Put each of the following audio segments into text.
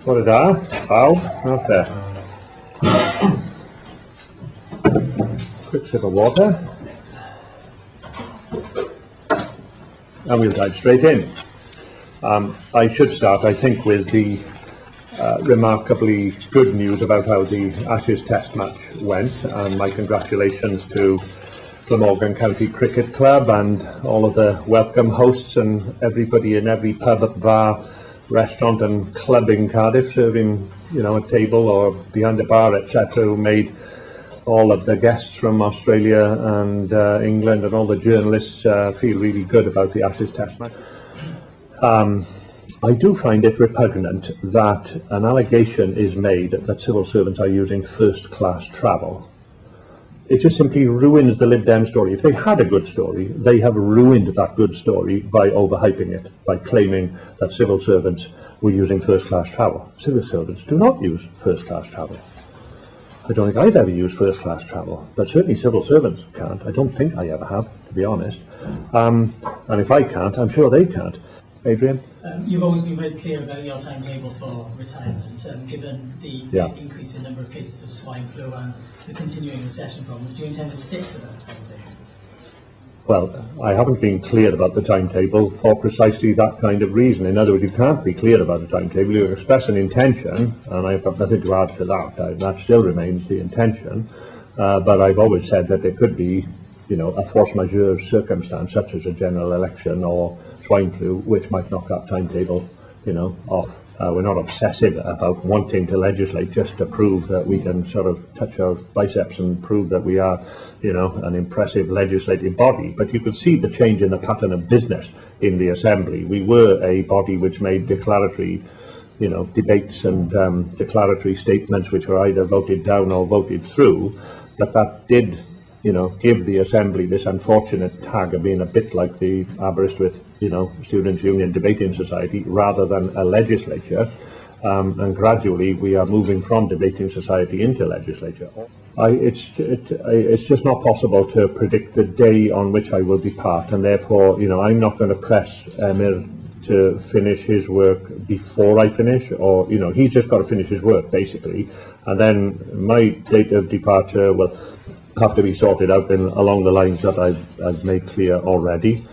Bore da, pawb, okay. Quick sip of water. And we'll dive straight in. I should start, I think, with the remarkably good news about how the Ashes Test match went, and my congratulations to Glamorgan County Cricket Club and all of the welcome hosts and everybody in every pub, bar, restaurant and club in Cardiff serving, a table or behind the bar, etc., who made all of the guests from Australia and England and all the journalists feel really good about the Ashes Test match. I do find it repugnant that an allegation is made that civil servants are using first-class travel. It just simply ruins the Lib Dem story. If they had a good story, they have ruined that good story by overhyping it, by claiming that civil servants were using first-class travel. Civil servants do not use first-class travel. I don't think I've ever used first-class travel, but certainly civil servants can't. I don't think I ever have, to be honest. And if I can't, I'm sure they can't. Adrian? You've always been very clear about your timetable for retirement, given the increase in number of cases of swine flu and the continuing recession problems. Do you intend to stick to that timetable? Well, I haven't been clear about the timetable for precisely that kind of reason. In other words, you can't be clear about a timetable. You express an intention, and I've got nothing to add to that. That still remains the intention. But I've always said that there could be a force majeure circumstance, such as a general election or swine flu, which might knock that timetable, off. We're not obsessive about wanting to legislate just to prove that we can sort of touch our biceps and prove that we are, an impressive legislative body. But you could see the change in the pattern of business in the Assembly. We were a body which made declaratory debates and declaratory statements which were either voted down or voted through, but that did give the Assembly this unfortunate tag of being a bit like the Aberystwyth, Students' Union Debating Society rather than a legislature. And gradually we are moving from debating society into legislature. It's just not possible to predict the day on which I will depart, and therefore, I'm not going to press Emyr to finish his work before I finish, or, he's just got to finish his work, basically. And then my date of departure will have to be sorted out along the lines that I've made clear already.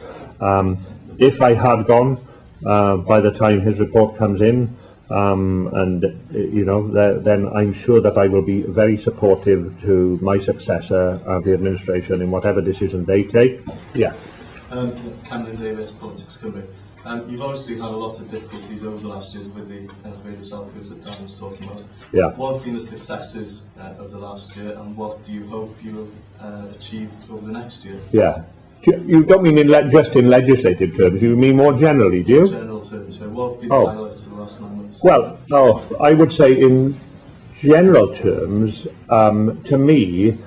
If I had gone by the time his report comes in, then I'm sure that I will be very supportive to my successor and the administration in whatever decision they take. Yeah. Camden Davis, Politics Cymru. You've obviously had a lot of difficulties over the last years with the elevated salaries that Dan was talking about. Yeah. What have been the successes of the last year, and what do you hope you will achieve over the next year? Yeah. You don't mean just in legislative terms, you mean more generally, do you? In general terms, so what have been the highlights of the last 9 months? Well, I would say in general terms, to me,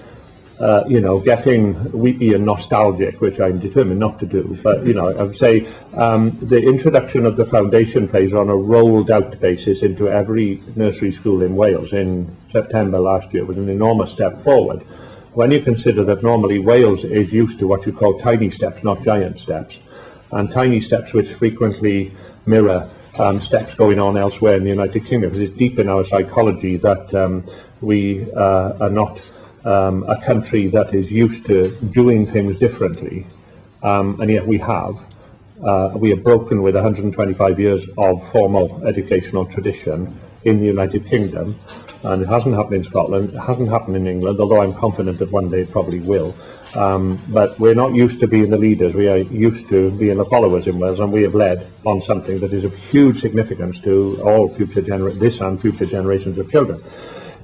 getting weepy and nostalgic, which I'm determined not to do, but, I would say the introduction of the foundation phase on a rolled out basis into every nursery school in Wales in September last year was an enormous step forward. When you consider that normally Wales is used to what you call tiny steps, not giant steps, and tiny steps which frequently mirror steps going on elsewhere in the United Kingdom, because it's deep in our psychology that we are not a country that is used to doing things differently, and yet we have broken with 125 years of formal educational tradition in the United Kingdom, and it hasn't happened in Scotland, it hasn't happened in England, although I'm confident that one day it probably will. But we're not used to being the leaders, we are used to being the followers in Wales, and we have led on something that is of huge significance to all future future generations of children.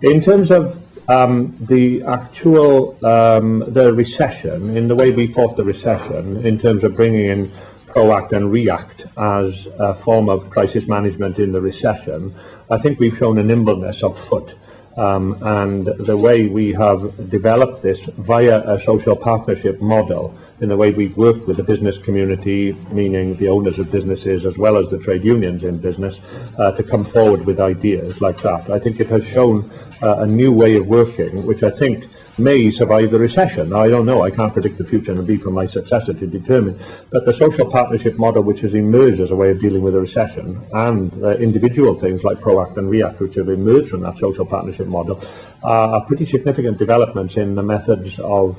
In terms of the actual the recession, in the way we fought the recession, in terms of bringing in PROACT and REACT as a form of crisis management in the recession, I think we've shown a nimbleness of foot. And the way we have developed this via a social partnership model, in the way we've worked with the business community, meaning the owners of businesses as well as the trade unions in business, to come forward with ideas like that. I think it has shown a new way of working, which I think may survive the recession. Now, I don't know, I can't predict the future, and it'll be for my successor to determine. But the social partnership model, which has emerged as a way of dealing with a recession, and individual things like PROACT and REACT, which have emerged from that social partnership model, are pretty significant developments in the methods of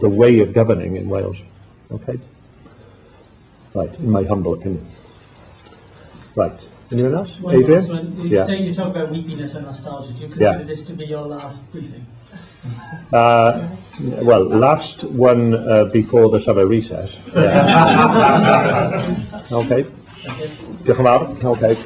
the way of governing in Wales. Okay? Right, in my humble opinion. Right. Anyone else? Adrian? You say you talk about weepiness and nostalgia. Do you consider this to be your last briefing? Well, last one before the summer recess. Okay. Diolch yn fawr. Okay.